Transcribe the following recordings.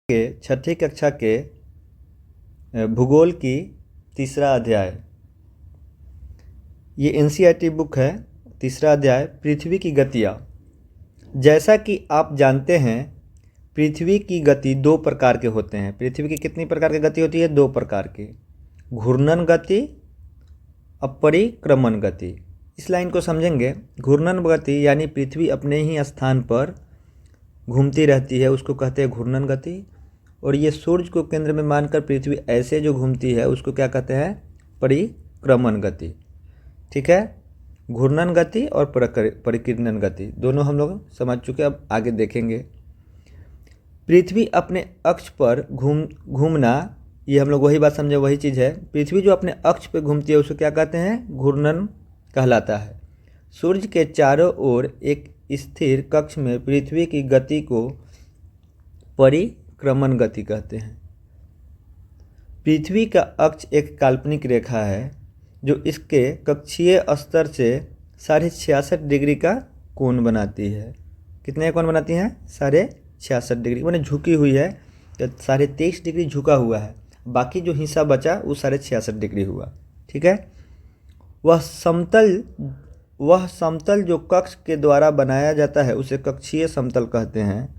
के छठी कक्षा के भूगोल की तीसरा अध्याय। ये एनसीईआरटी बुक है। तीसरा अध्याय पृथ्वी की गतियाँ। जैसा कि आप जानते हैं, पृथ्वी की गति दो प्रकार के होते हैं। पृथ्वी की कितनी प्रकार की गति होती है? दो प्रकार की, घूर्णन गति, अपरिक्रमण गति। इस लाइन को समझेंगे। घूर्णन गति यानी पृथ्वी अपने ही स्थान पर घूमती रहती है, उसको कहते हैं घूर्णन गति। और ये सूर्य को केंद्र में मानकर पृथ्वी ऐसे जो घूमती है उसको क्या कहते हैं? परिक्रमण गति। ठीक है, घूर्णन गति और परिकीर्णन गति दोनों हम लोग समझ चुके। अब आगे देखेंगे। पृथ्वी अपने अक्ष पर घूमना, ये हम लोग वही बात समझे, वही चीज़ है। पृथ्वी जो अपने अक्ष पर घूमती है उसको क्या कहते हैं? घूर्णन कहलाता है। सूर्य के चारों ओर एक स्थिर कक्ष में पृथ्वी की गति को परिक्रमण गति कहते हैं। पृथ्वी का अक्ष एक काल्पनिक रेखा है जो इसके कक्षीय स्तर से 66.5 डिग्री का कोण बनाती है। कितने कोण बनाती हैं? 66.5 डिग्री, माने झुकी हुई है। तो 23.5 डिग्री झुका हुआ है, बाकी जो हिस्सा बचा वो 66.5 डिग्री हुआ। ठीक है। वह समतल जो कक्ष के द्वारा बनाया जाता है उसे कक्षीय समतल कहते हैं।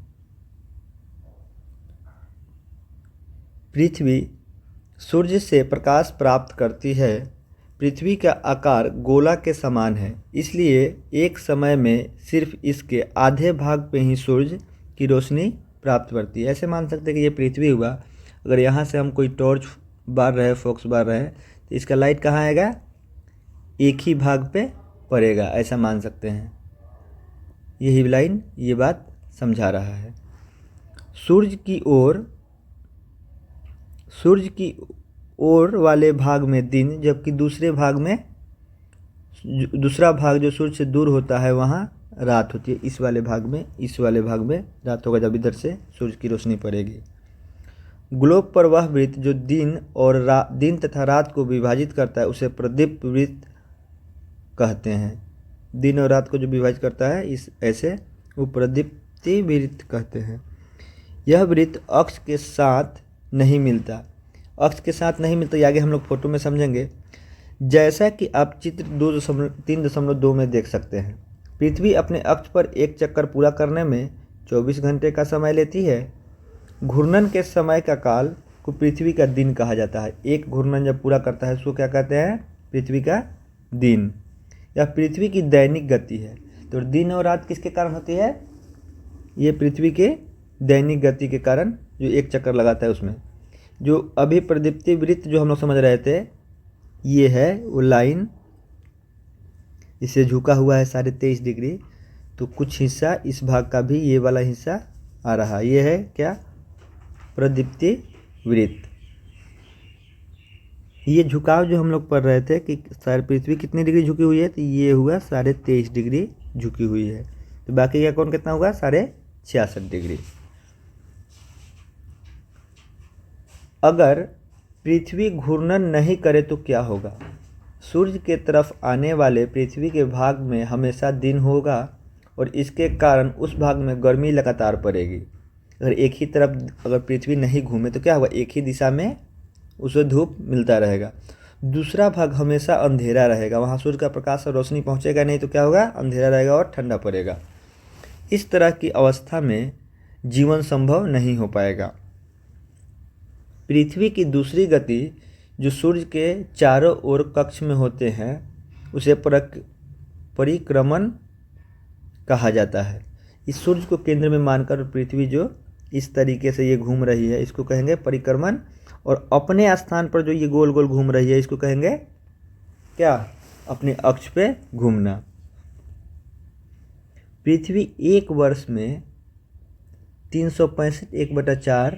पृथ्वी सूर्य से प्रकाश प्राप्त करती है। पृथ्वी का आकार गोला के समान है, इसलिए एक समय में सिर्फ इसके आधे भाग पे ही सूर्य की रोशनी प्राप्त करती है। ऐसे मान सकते हैं कि ये पृथ्वी हुआ। अगर यहाँ से हम कोई टॉर्च बार रहे, फोक्स बार रहे, तो इसका लाइट कहाँ आएगा? एक ही भाग पे पड़ेगा, ऐसा मान सकते हैं। यही लाइन ये बात समझा रहा है। सूर्य की ओर वाले भाग में दिन, जबकि दूसरा भाग जो सूर्य से दूर होता है वहाँ रात होती है। इस वाले भाग में रात होगा जब इधर से सूर्य की रोशनी पड़ेगी। ग्लोब पर वह वृत्त जो दिन तथा रात को विभाजित करता है उसे प्रदीप्त वृत्त कहते हैं। दिन और रात को जो विभाजित करता है ऐसे वो प्रदीप्ति वृत्त कहते हैं। यह वृत्त अक्ष के साथ नहीं मिलता। ये आगे हम लोग फोटो में समझेंगे। जैसा कि आप चित्र 3.2 में देख सकते हैं, पृथ्वी अपने अक्ष पर एक चक्कर पूरा करने में 24 घंटे का समय लेती है। घूर्णन के समय का काल को पृथ्वी का दिन कहा जाता है। एक घूर्णन जब पूरा करता है उसको क्या कहते हैं? पृथ्वी का दिन। यह पृथ्वी की दैनिक गति है। तो दिन और रात किसके कारण होती है? ये पृथ्वी के दैनिक गति के कारण, जो एक चक्कर लगाता है उसमें। जो अभी प्रदीप्ति वृत्त जो हम लोग समझ रहे थे, ये है वो लाइन, इसे झुका हुआ है 23.5 डिग्री। तो कुछ हिस्सा इस भाग का भी ये वाला हिस्सा आ रहा है। ये है क्या? प्रदीप्ति वृत्त। ये झुकाव जो हम लोग पढ़ रहे थे कि पृथ्वी कितनी डिग्री झुकी हुई है, तो ये हुआ 23.5 डिग्री झुकी हुई है। तो बाकी का कोण कितना होगा? 66.5 डिग्री। अगर पृथ्वी घूर्णन नहीं करे तो क्या होगा? सूर्य के तरफ आने वाले पृथ्वी के भाग में हमेशा दिन होगा और इसके कारण उस भाग में गर्मी लगातार पड़ेगी। अगर एक ही तरफ अगर पृथ्वी नहीं घूमे तो क्या होगा? एक ही दिशा में उसे धूप मिलता रहेगा। दूसरा भाग हमेशा अंधेरा रहेगा, वहाँ सूर्य का प्रकाश और रोशनी पहुँचेगा नहीं, तो क्या होगा? अंधेरा रहेगा और ठंडा पड़ेगा। इस तरह की अवस्था में जीवन संभव नहीं हो पाएगा। पृथ्वी की दूसरी गति जो सूर्य के चारों ओर कक्ष में होते हैं उसे परिक्रमण कहा जाता है। इस सूर्य को केंद्र में मानकर पृथ्वी जो इस तरीके से ये घूम रही है इसको कहेंगे परिक्रमण। और अपने स्थान पर जो ये गोल गोल घूम रही है इसको कहेंगे क्या? अपने अक्ष पे घूमना। पृथ्वी एक वर्ष में 365 1/4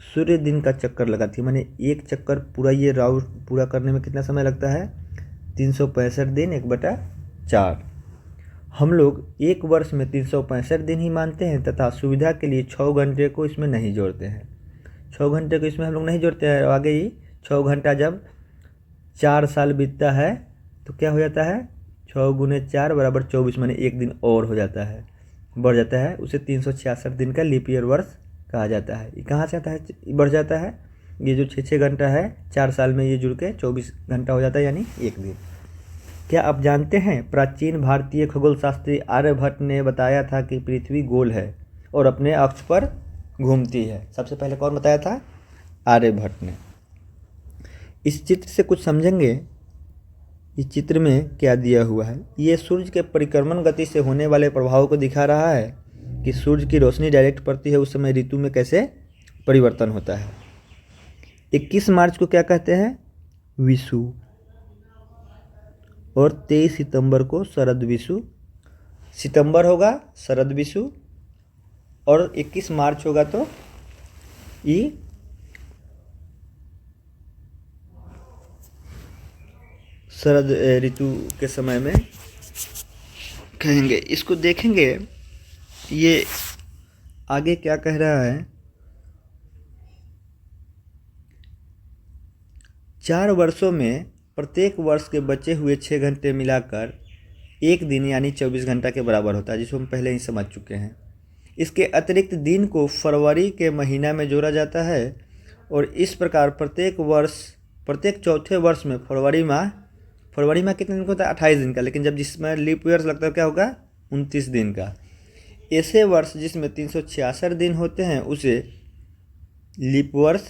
सूर्य दिन का चक्कर लगाती है। माने एक चक्कर पूरा ये राउंड पूरा करने में कितना समय लगता है? 365 दिन 1/4। हम लोग एक वर्ष में 365 दिन ही मानते हैं तथा सुविधा के लिए 6 घंटे को इसमें नहीं जोड़ते हैं। 6 घंटे को इसमें हम लोग नहीं जोड़ते हैं। आगे ही 6 घंटा जब 4 साल बीतता है तो क्या हो जाता है? 6 × 4 = 24, माने एक दिन और हो जाता है, बढ़ जाता है। उसे 366 दिन का लीप ईयर वर्ष कहा जाता है। ये कहाँ से आता है, बढ़ जाता है, ये जो 6-6 घंटा है 4 साल में ये जुड़ के 24 घंटा हो जाता है, यानी एक दिन। क्या आप जानते हैं प्राचीन भारतीय खगोल शास्त्री आर्यभट्ट ने बताया था कि पृथ्वी गोल है और अपने अक्ष पर घूमती है। सबसे पहले कौन बताया था, आर्यभट्ट ने। इस चित्र से कुछ समझेंगे, इस चित्र में क्या दिया हुआ है। ये सूर्य के परिक्रमण गति से होने वाले प्रभाव को दिखा रहा है कि सूर्य की रोशनी डायरेक्ट पड़ती है उस समय ऋतु में कैसे परिवर्तन होता है। 21 मार्च को क्या कहते हैं, विषु, और 23 सितंबर को शरद विषु। सितंबर होगा शरद विषु और 21 मार्च होगा तो ये शरद ऋतु के समय में कहेंगे। इसको देखेंगे ये आगे क्या कह रहा है। 4 वर्षों में प्रत्येक वर्ष के बचे हुए 6 घंटे मिलाकर एक दिन यानी 24 घंटा के बराबर होता है, जिसको हम पहले ही समझ चुके हैं। इसके अतिरिक्त दिन को फरवरी के महीना में जोड़ा जाता है और इस प्रकार प्रत्येक चौथे वर्ष में फरवरी माह कितने दिन का होता है, 28 दिन का, लेकिन जब जिसमें लीप ईयर लगता है क्या होगा, 29 दिन का। ऐसे वर्ष जिसमें 366 दिन होते हैं उसे लीप वर्ष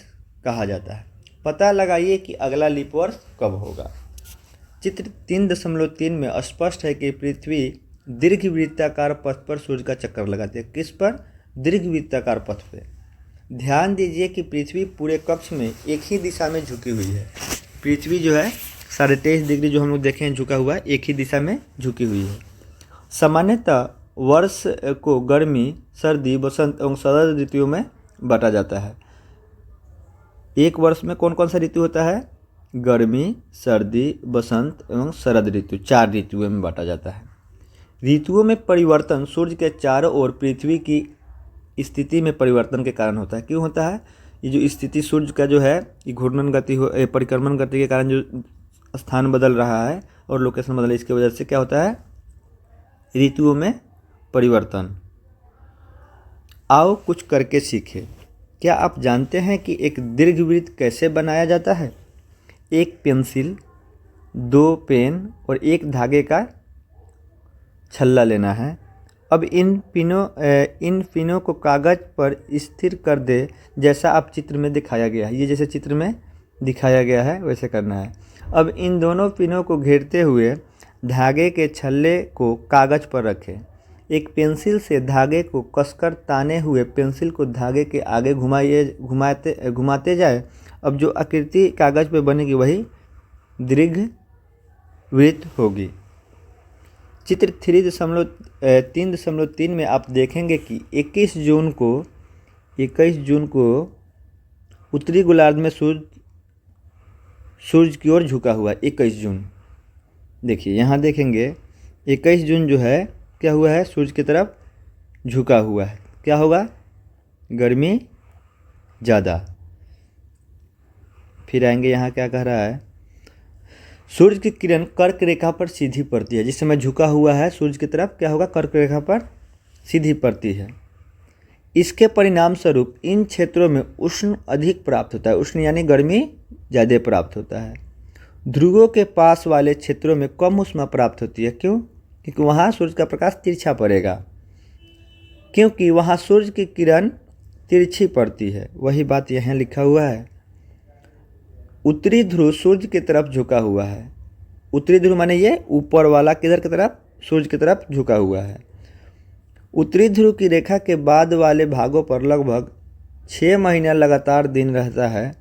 कहा जाता है। पता लगाइए कि अगला लीप वर्ष कब होगा। चित्र 3.3 में स्पष्ट है कि पृथ्वी दीर्घवृत्ताकार पथ पर सूर्य का चक्कर लगाती है। किस पर, दीर्घवृत्ताकार पथ पे। ध्यान दीजिए कि पृथ्वी पूरे कक्ष में एक ही दिशा में झुकी हुई है। पृथ्वी जो है 23.5 डिग्री जो हम लोग देखें झुका हुआ है, एक ही दिशा में झुकी हुई है। सामान्यतः वर्ष को गर्मी, सर्दी, बसंत एवं शरद ऋतुओं में बांटा जाता है। एक वर्ष में कौन कौन सा ऋतु होता है, गर्मी, सर्दी, बसंत एवं शरद ऋतु, 4 ऋतुओं में बांटा जाता है। ऋतुओं में परिवर्तन सूर्य के चारों ओर पृथ्वी की स्थिति में परिवर्तन के कारण होता है। क्यों होता है, ये जो स्थिति सूर्य का जो है ये घूर्णन गति परिक्रमण गति के कारण जो स्थान बदल रहा है और लोकेशन बदल, इसकी वजह से क्या होता है, ऋतुओं में परिवर्तन। आओ कुछ करके सीखें। क्या आप जानते हैं कि एक दीर्घवृत्त कैसे बनाया जाता है। एक पेंसिल, 2 पेन और एक धागे का छल्ला लेना है। अब इन पिनों को कागज पर स्थिर कर दे जैसा आप चित्र में दिखाया गया है। ये जैसे चित्र में दिखाया गया है वैसे करना है। अब इन दोनों पिनों को घेरते हुए धागे के छल्ले को कागज पर रखें। एक पेंसिल से धागे को कसकर ताने हुए पेंसिल को धागे के आगे घुमाते जाए। अब जो आकृति कागज पे बनेगी वही दीर्घवृत्त होगी। चित्र 3.3 में आप देखेंगे कि 21 जून को उत्तरी गोलार्ध में सूर्य की ओर झुका हुआ है। 21 जून देखिए, यहाँ देखेंगे 21 जून जो है क्या हुआ है, सूर्य की तरफ झुका हुआ है। क्या होगा, गर्मी ज़्यादा। फिर आएंगे, यहाँ क्या कह रहा है, सूर्य की किरण कर्क रेखा पर सीधी पड़ती है। जिस समय झुका हुआ है सूर्य की तरफ क्या होगा, कर्क रेखा पर सीधी पड़ती है। इसके परिणाम स्वरूप इन क्षेत्रों में उष्ण अधिक प्राप्त होता है। उष्ण यानी गर्मी ज़्यादा प्राप्त होता है। ध्रुवों के पास वाले क्षेत्रों में कम ऊष्मा प्राप्त होती है। क्यों, क्योंकि वहाँ सूर्य का प्रकाश तिरछा पड़ेगा, क्योंकि वहाँ सूर्य की किरण तिरछी पड़ती है। वही बात यहाँ लिखा हुआ है। उत्तरी ध्रुव सूर्य की तरफ झुका हुआ है। उत्तरी ध्रुव माने ये ऊपर वाला किधर की तरफ, सूर्य की तरफ झुका हुआ है। उत्तरी ध्रुव की रेखा के बाद वाले भागों पर लगभग 6 महीना लगातार दिन रहता है।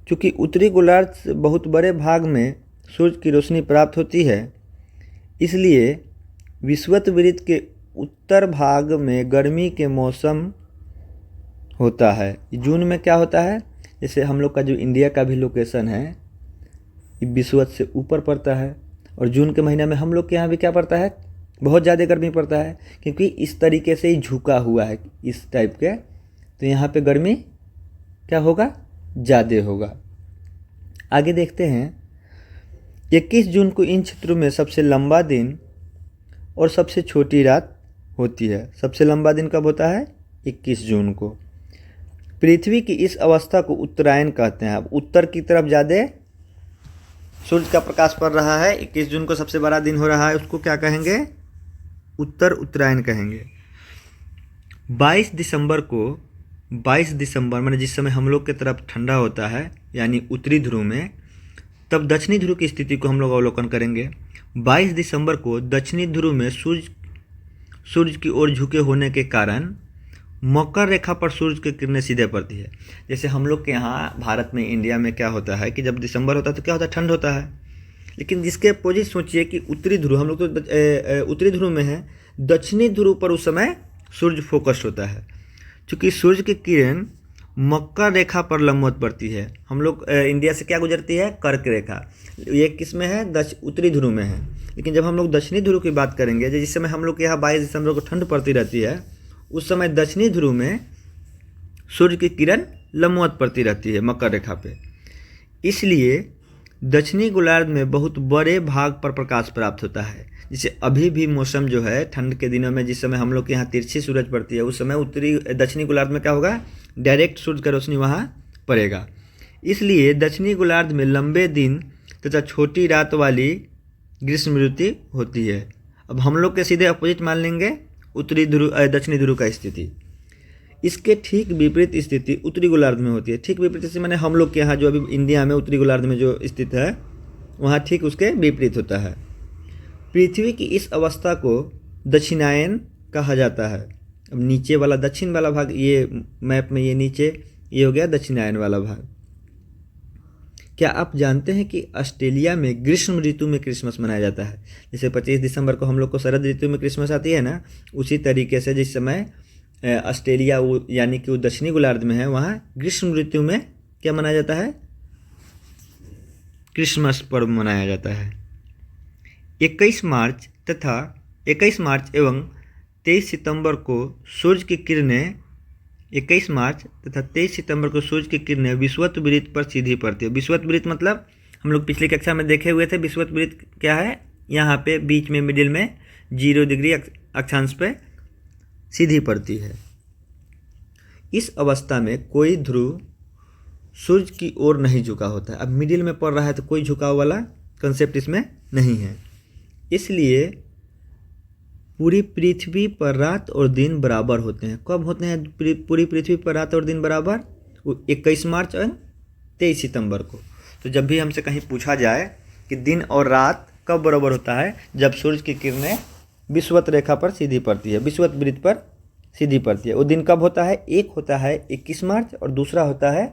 क्योंकि उत्तरी गोलार्ध से बहुत बड़े भाग में सूर्य की रोशनी प्राप्त होती है, इसलिए विषुवत के उत्तर भाग में गर्मी के मौसम होता है। जून में क्या होता है, जैसे हम लोग का जो इंडिया का भी लोकेशन है ये विषुवत से ऊपर पड़ता है, और जून के महीने में हम लोग के यहाँ भी क्या पड़ता है, बहुत ज़्यादा गर्मी पड़ता है, क्योंकि इस तरीके से ही झुका हुआ है इस टाइप के। तो यहाँ पे गर्मी क्या होगा, ज़्यादा होगा। आगे देखते हैं, 21 जून को इन क्षेत्रों में सबसे लंबा दिन और सबसे छोटी रात होती है। सबसे लंबा दिन कब होता है, 21 जून को। पृथ्वी की इस अवस्था को उत्तरायण कहते हैं। अब उत्तर की तरफ ज़्यादा सूर्य का प्रकाश पड़ रहा है, 21 जून को सबसे बड़ा दिन हो रहा है, उसको क्या कहेंगे? उत्तरायण कहेंगे। 22 दिसंबर मैंने जिस समय हम लोग की तरफ ठंडा होता है यानी उत्तरी ध्रुव में, तब दक्षिणी ध्रुव की स्थिति को हम लोग अवलोकन करेंगे। 22 दिसंबर को दक्षिणी ध्रुव में सूर्य की ओर झुके होने के कारण मकर रेखा पर सूर्य की किरणें सीधे पड़ती है। जैसे हम लोग के यहाँ भारत में, इंडिया में क्या होता है कि जब दिसंबर होता है तो क्या होता है? ठंड होता है। लेकिन जिसके अपोजिट सोचिए कि उत्तरी ध्रुव, हम लोग तो उत्तरी ध्रुव में है, दक्षिणी ध्रुव पर उस समय सूर्य फोकस्ड होता है। क्योंकि सूर्य की किरण मकर रेखा पर लंबवत पड़ती है। हम लोग इंडिया से क्या गुजरती है? कर्क रेखा। ये किस में है? उत्तरी ध्रुव में है। लेकिन जब हम लोग दक्षिणी ध्रुव की बात करेंगे, जिस समय हम लोग के यहाँ 22 दिसंबर को ठंड पड़ती रहती है, उस समय दक्षिणी ध्रुव में सूर्य की किरण लंबवत पड़ती रहती है मकर रेखा पे। इसलिए दक्षिणी गोलार्ध में बहुत बड़े भाग पर प्रकाश प्राप्त होता है। जैसे अभी भी मौसम जो है ठंड के दिनों में, जिस समय हम लोग के यहाँ तिरछी सूरज पड़ती है, उस समय दक्षिणी गोलार्ध में क्या होगा? डायरेक्ट सूर्य का रोशनी वहाँ पड़ेगा। इसलिए दक्षिणी गोलार्ध में लंबे दिन तथा छोटी रात वाली ग्रीष्म ऋतु होती है। अब हम लोग के सीधे अपोजिट मान लेंगे दक्षिणी ध्रुव का स्थिति। इसके ठीक विपरीत स्थिति उत्तरी गोलार्ध में होती है। ठीक विपरीत स्थिति मैंने हम लोग के यहाँ जो अभी इंडिया में उत्तरी गोलार्ध में जो स्थित है, वहाँ ठीक उसके विपरीत होता है। पृथ्वी की इस अवस्था को दक्षिणायन कहा जाता है। अब नीचे वाला दक्षिण वाला भाग, ये मैप में ये नीचे ये हो गया दक्षिणायन वाला भाग। क्या आप जानते हैं कि ऑस्ट्रेलिया में ग्रीष्म ऋतु में क्रिसमस मनाया जाता है? जैसे 25 दिसंबर को हम लोग को शरद ऋतु में क्रिसमस आती है ना, उसी तरीके से जिस समय ऑस्ट्रेलिया यानी कि वो दक्षिणी गोलार्ध में है, वहाँ ग्रीष्म ऋतु में क्या मनाया जाता है? क्रिसमस पर्व मनाया जाता है। 21 मार्च एवं 23 सितंबर को सूर्य की किरणें 21 मार्च तथा 23 सितंबर को सूर्य की किरणें विषुवत वृत्त पर सीधी पड़ती है। विषुवत वृत्त मतलब हम लोग पिछली कक्षा में देखे हुए थे। विषुवत वृत्त क्या है? यहाँ पे बीच में मिडिल में 0 डिग्री अक्षांश पे सीधी पड़ती है। इस अवस्था में कोई ध्रुव सूर्य की ओर नहीं झुका होता है। अब मिडिल में पड़ रहा है तो कोई झुकाव वाला कंसेप्ट इसमें नहीं है। इसलिए पूरी पृथ्वी पर रात और दिन बराबर होते हैं। कब होते हैं पूरी पृथ्वी पर रात और दिन बराबर? 21 मार्च और 23 सितंबर को। तो जब भी हमसे कहीं पूछा जाए कि दिन और रात कब बराबर होता है? जब सूर्य की किरणें विषुवत रेखा पर सीधी पड़ती है, विषुवत वृत्त पर सीधी पड़ती है। वो दिन कब होता है? एक होता है 21 मार्च और दूसरा होता है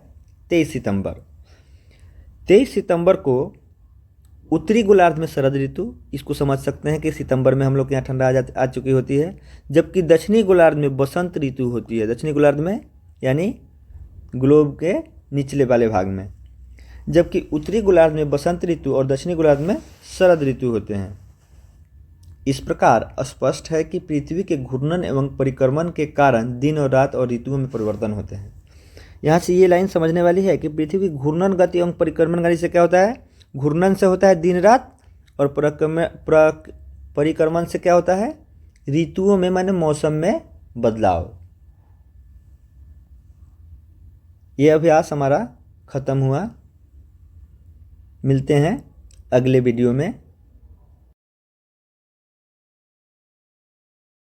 23 सितंबर। 23 सितंबर को उत्तरी गोलार्ध में शरद ऋतु, इसको समझ सकते हैं कि सितंबर में हम लोग के यहाँ ठंडा आ चुकी होती है, जबकि दक्षिणी गोलार्ध में बसंत ऋतु होती है। दक्षिणी गोलार्ध में यानी ग्लोब के निचले वाले भाग में, जबकि उत्तरी गोलार्ध में बसंत ऋतु और दक्षिणी गोलार्ध में शरद ऋतु होते हैं। इस प्रकार स्पष्ट है कि पृथ्वी के घूर्णन एवं परिक्रमण के कारण दिन और रात और ऋतुओं में परिवर्तन होते हैं। यहाँ से ये लाइन समझने वाली है कि पृथ्वी की घूर्णन गति एवं परिक्रमण गति से क्या होता है? घूर्णन से होता है दिन रात, और परिक्रमण से क्या होता है? ऋतुओं में, माने मौसम में बदलाव। ये अभ्यास हमारा खत्म हुआ। मिलते हैं अगले वीडियो में।